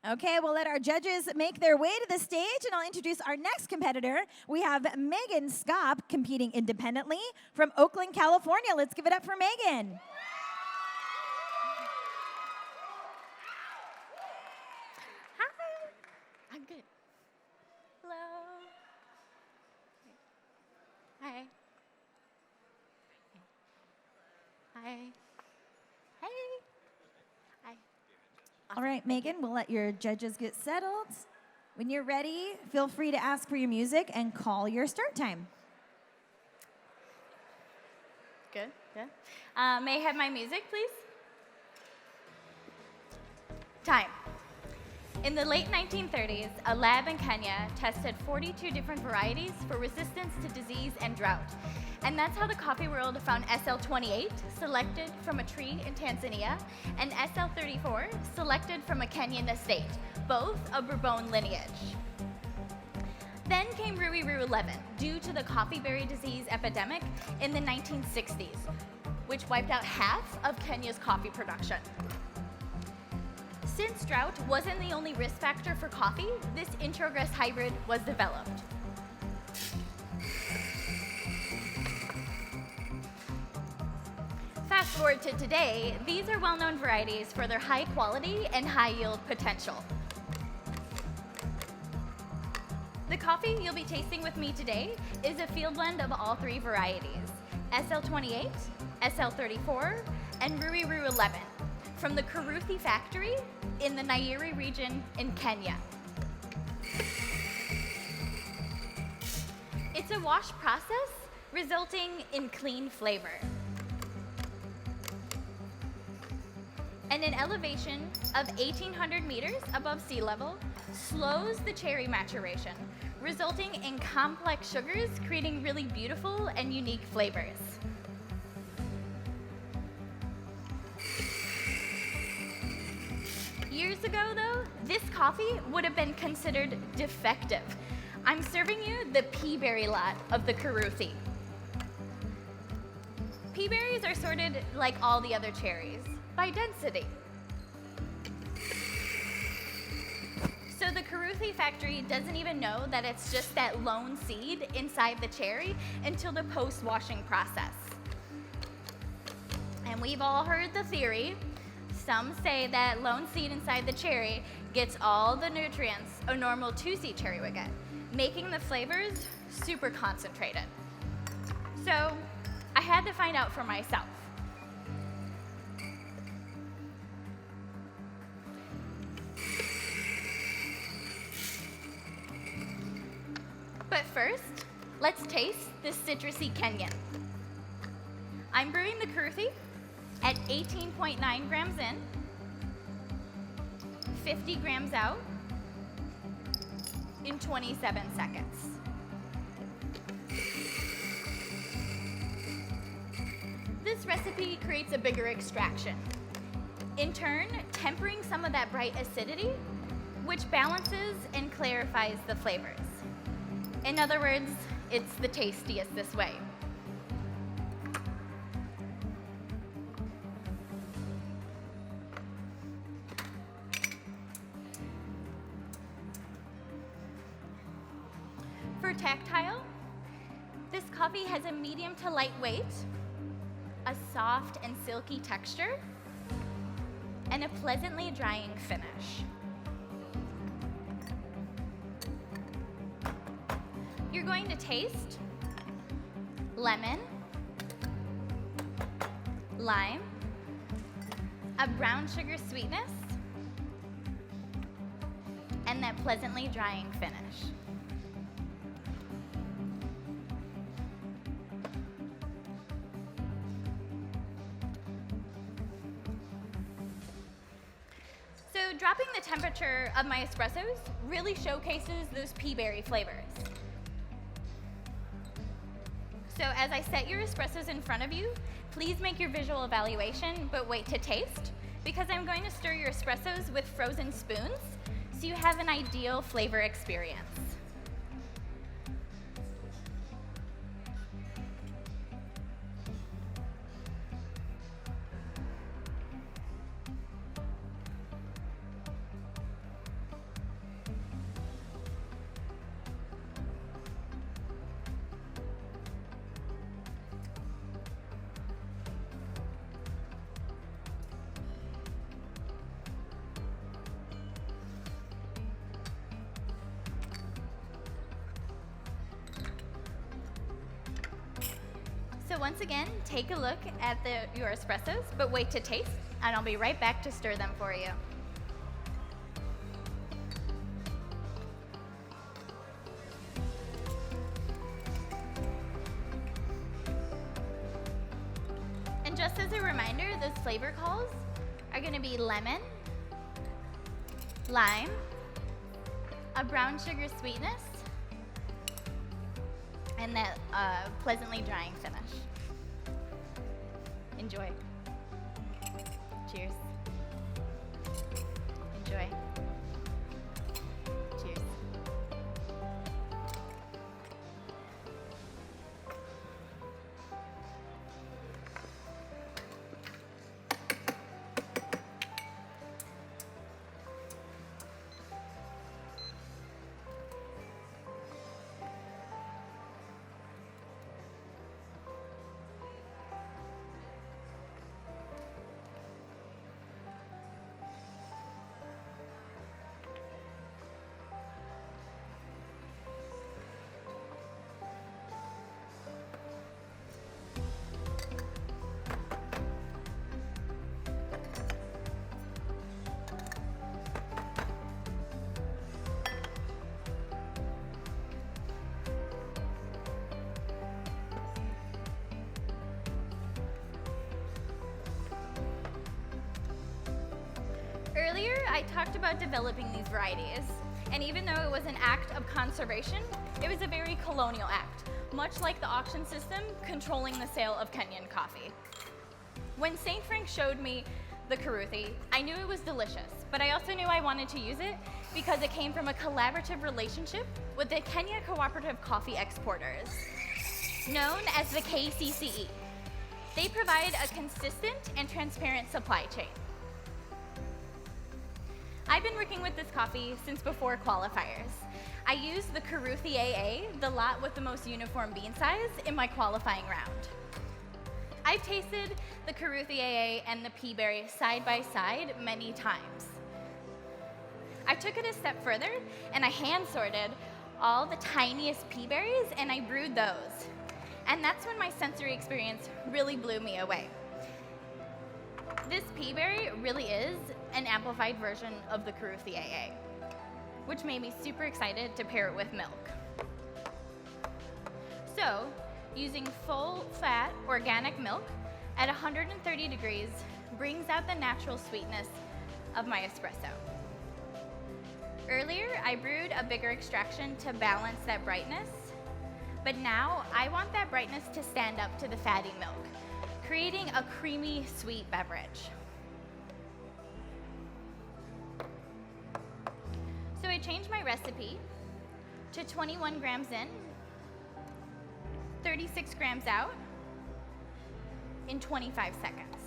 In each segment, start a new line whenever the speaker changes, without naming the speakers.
Okay, we'll let our judges make their way to the stage, and I'll introduce our next competitor. We have Megan Skop competing independently from Oakland, California. Let's give it up for Megan.
Hi. I'm good. Hello. Hi. Hi. Hey. Hi.
All right, Megan, we'll let your judges get settled. When you're ready, feel free to ask for your music and call your start time.
Good, good. May I have my music, please? Time. In the late 1930s, a lab in Kenya tested 42 different varieties for resistance to disease and drought. And that's how the coffee world found SL28, selected from a tree in Tanzania, and SL34, selected from a Kenyan estate, both of Bourbon lineage. Then came Rui 11, due to the coffee berry disease epidemic in the 1960s, which wiped out half of Kenya's coffee production. Since drought wasn't the only risk factor for coffee, this introgress hybrid was developed. Fast forward to today, these are well-known varieties for their high quality and high yield potential. The coffee you'll be tasting with me today is a field blend of all three varieties, SL28, SL34, and Rui 11, from the Kuruthi factory in the Nyeri region in Kenya. It's a wash process resulting in clean flavor. And an elevation of 1,800 meters above sea level slows the cherry maturation, resulting in complex sugars, creating really beautiful and unique flavors. Years ago, though, this coffee would have been considered defective. I'm serving you the pea berry lot of the Kuruthi. Pea berries are sorted like all the other cherries, by density. So the Kuruthi factory doesn't even know that it's just that lone seed inside the cherry until the post-washing process. And we've all heard the theory. Some say that lone seed inside the cherry gets all the nutrients a normal two-seed cherry would get, making the flavors super concentrated. So I had to find out for myself. But first, let's taste this citrusy Kenyan. I'm brewing the Kuruthi at 18.9 grams in, 50 grams out, in 27 seconds. This recipe creates a bigger extraction, in turn tempering some of that bright acidity, which balances and clarifies the flavors. In other words, it's the tastiest this way. For tactile, this coffee has a medium to light weight, a soft and silky texture, and a pleasantly drying finish. You're going to taste lemon, lime, a brown sugar sweetness, and that pleasantly drying finish. So dropping the temperature of my espressos really showcases those pea berry flavors. So as I set your espressos in front of you, please make your visual evaluation, but wait to taste, because I'm going to stir your espressos with frozen spoons so you have an ideal flavor experience. So once again, take a look at your espressos, but wait to taste, and I'll be right back to stir them for you. And just as a reminder, those flavor calls are going to be lemon, lime, a brown sugar sweetness, and that pleasantly drying finish. Enjoy. Cheers. Enjoy. Cheers. Earlier, I talked about developing these varieties, and even though it was an act of conservation, it was a very colonial act, much like the auction system controlling the sale of Kenyan coffee. When St. Frank showed me the Karuthi, I knew it was delicious, but I also knew I wanted to use it because it came from a collaborative relationship with the Kenya Cooperative Coffee Exporters, known as the KCCE. They provide a consistent and transparent supply chain. I've been working with this coffee since before qualifiers. I used the Karuthi AA, the lot with the most uniform bean size, in my qualifying round. I've tasted the Karuthi AA and the pea berry side by side many times. I took it a step further and I hand sorted all the tiniest pea berries and I brewed those. And that's when my sensory experience really blew me away. This pea berry really is an amplified version of the Karuthi AA, which made me super excited to pair it with milk. So, using full-fat organic milk at 130 degrees brings out the natural sweetness of my espresso. Earlier, I brewed a bigger extraction to balance that brightness, but now I want that brightness to stand up to the fatty milk, creating a creamy, sweet beverage. So I changed my recipe to 21 grams in, 36 grams out, in 25 seconds.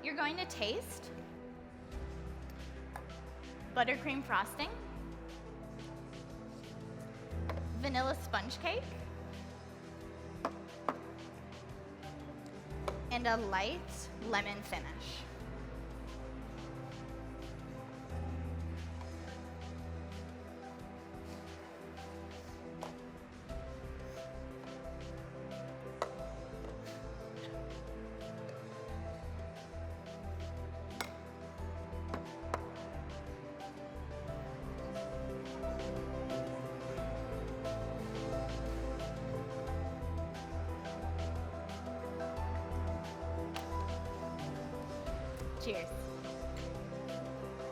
You're going to taste buttercream frosting, vanilla sponge cake, and a light lemon finish. Cheers.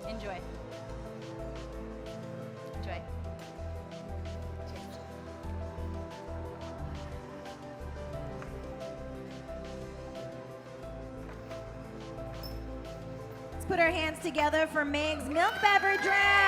Enjoy. Enjoy. Cheers.
Let's put our hands together for Meg's milk beverage round.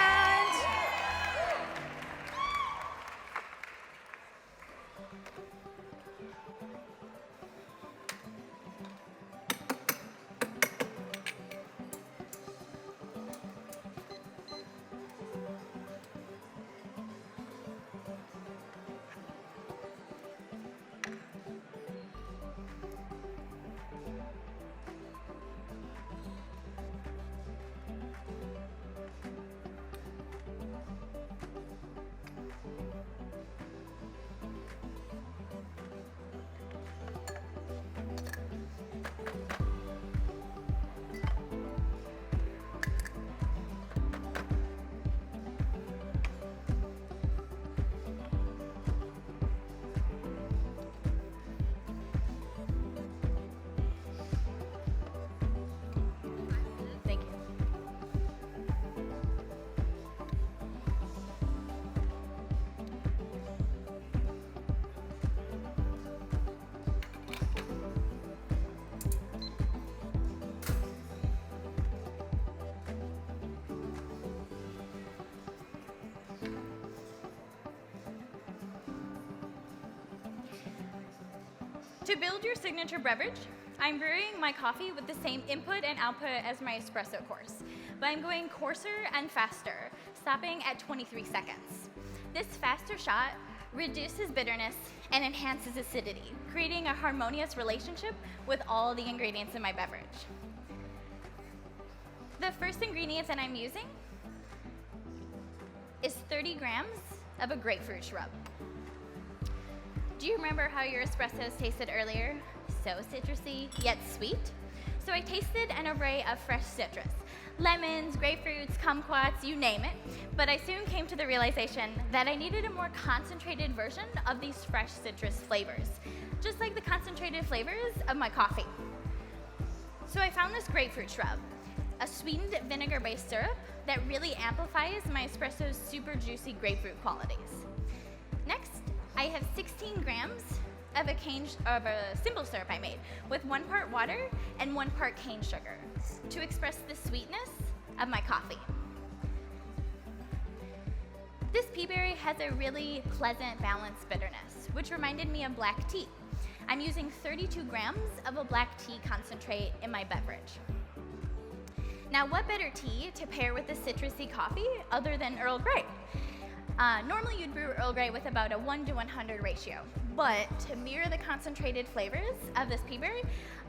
To build your signature beverage, I'm brewing my coffee with the same input and output as my espresso course, but I'm going coarser and faster, stopping at 23 seconds. This faster shot reduces bitterness and enhances acidity, creating a harmonious relationship with all the ingredients in my beverage. The first ingredient that I'm using is 30 grams of a grapefruit shrub. Do you remember how your espressos tasted earlier? So citrusy, yet sweet. So I tasted an array of fresh citrus. Lemons, grapefruits, kumquats, you name it. But I soon came to the realization that I needed a more concentrated version of these fresh citrus flavors, just like the concentrated flavors of my coffee. So I found this grapefruit shrub, a sweetened vinegar-based syrup that really amplifies my espresso's super juicy grapefruit qualities. Next, I have 16 grams of a simple syrup I made with 1 part water and 1 part cane sugar to express the sweetness of my coffee. This pea berry has a really pleasant, balanced bitterness, which reminded me of black tea. I'm using 32 grams of a black tea concentrate in my beverage. Now, what better tea to pair with the citrusy coffee other than Earl Grey? Normally you'd brew Earl Grey with about a 1:100 ratio, but to mirror the concentrated flavors of this pea berry,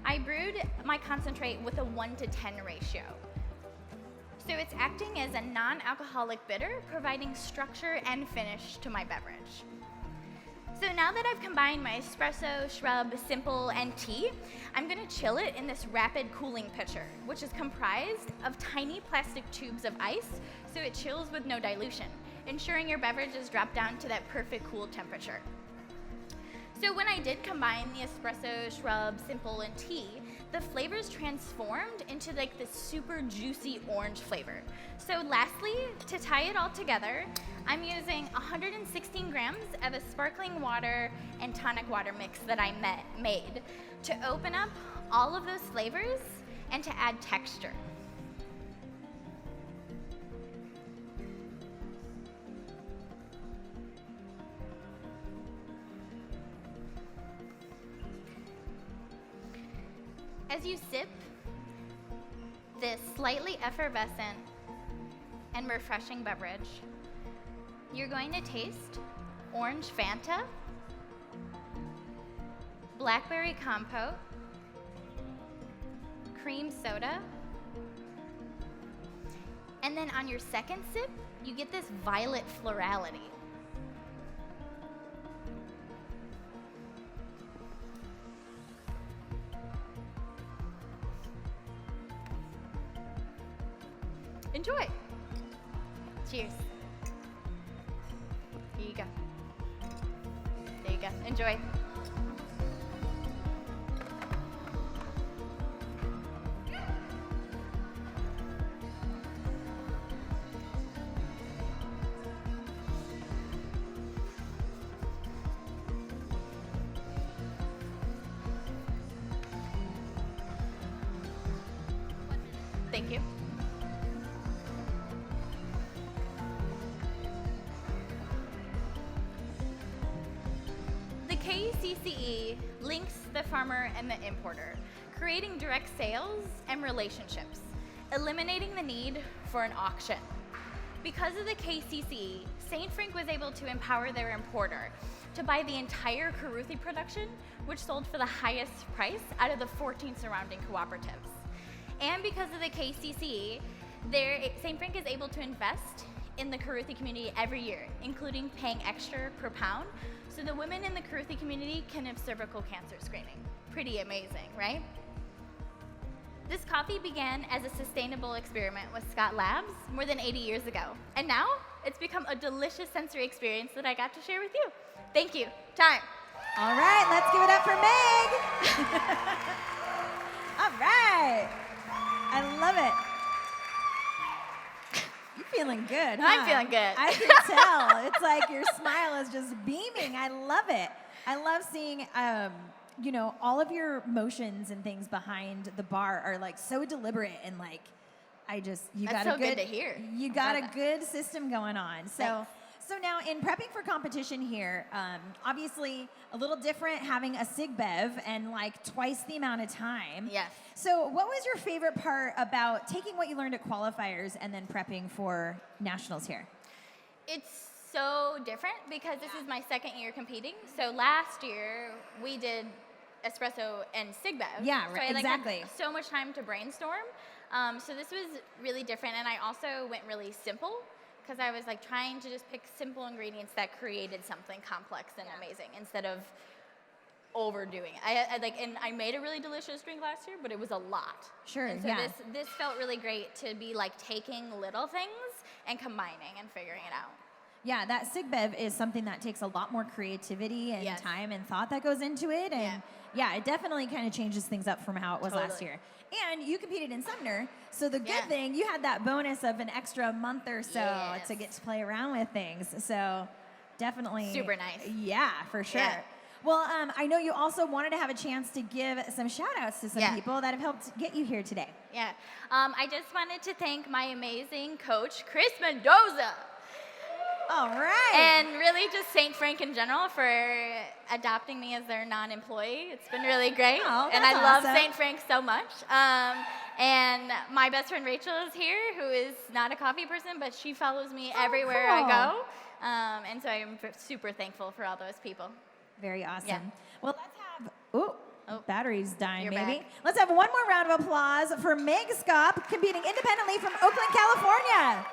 I brewed my concentrate with a 1:10 ratio. So it's acting as a non-alcoholic bitter, providing structure and finish to my beverage. So now that I've combined my espresso, shrub, simple, and tea, I'm gonna chill it in this rapid cooling pitcher, which is comprised of tiny plastic tubes of ice, so it chills with no dilution, ensuring your beverage is dropped down to that perfect cool temperature. So when I did combine the espresso, shrub, simple, and tea, the flavors transformed into like this super juicy orange flavor. So lastly, to tie it all together, I'm using 116 grams of a sparkling water and tonic water mix that I made to open up all of those flavors and to add texture. As you sip this slightly effervescent and refreshing beverage, you're going to taste orange Fanta, blackberry compote, cream soda, and then on your second sip, you get this violet florality. Enjoy. Cheers. Here you go. There you go. Enjoy. Thank you. KCCE links the farmer and the importer, creating direct sales and relationships, eliminating the need for an auction. Because of the KCCE, St. Frank was able to empower their importer to buy the entire Karuthi production, which sold for the highest price out of the 14 surrounding cooperatives. And because of the KCCE, St. Frank is able to invest in the Karuthi community every year, including paying extra per pound, so the women in the Karuthi community can have cervical cancer screening. Pretty amazing, right? This coffee began as a sustainable experiment with Skop Labs more than 80 years ago. And now it's become a delicious sensory experience that I got to share with you. Thank you. Time.
All right, let's give it up for Meg. All right. I love it. Feeling good, huh?
I'm feeling good.
I can tell. It's like your smile is just beaming. I love it. I love seeing, all of your motions and things behind the bar are like so deliberate and like,
That's so good to hear.
You got a good system going on. So,
Thanks.
So now in prepping for competition here, obviously a little different having a Sig Bev and like twice the amount of time.
Yes.
So what was your favorite part about taking what you learned at qualifiers and then prepping for nationals here?
It's so different because this is my second year competing. So last year we did espresso and Sig Bev.
Yeah,
so
right,
I,
exactly.
had so much time to brainstorm. So this was really different, and I also went really simple because I was like trying to just pick simple ingredients that created something complex and amazing instead of overdoing it. And I made a really delicious drink last year, but it was a lot.
Sure,
and so
yeah.
this felt really great to be like taking little things and combining and figuring it out.
Yeah, that Sig Bev is something that takes a lot more creativity and
Yes.
time and thought that goes into it. And yeah, it definitely kind of changes things up from how it was last
Totally.
year. And you competed in Sumner, so the good
Yeah.
thing, you had that bonus of an extra month or so
Yes.
to get to play around with things. So definitely.
Super nice.
Yeah, for sure.
Yeah.
Well, I know you also wanted to have a chance to give some shout outs to some
Yeah.
people that have helped get you here today.
Yeah. I just wanted to thank my amazing coach, Chris Mendoza.
All right.
And really just St. Frank in general for adopting me as their non-employee. It's been really great.
Oh,
and
that's
I love
awesome.
St. Frank so much. And my best friend Rachel is here, who is not a coffee person, but she follows me everywhere I go. And so I'm super thankful for all those people.
Very awesome.
Yeah.
Well, let's have, battery's dying,
You're
maybe.
back.
Let's have one more round of applause for Meg Skop, competing independently from Oakland, California.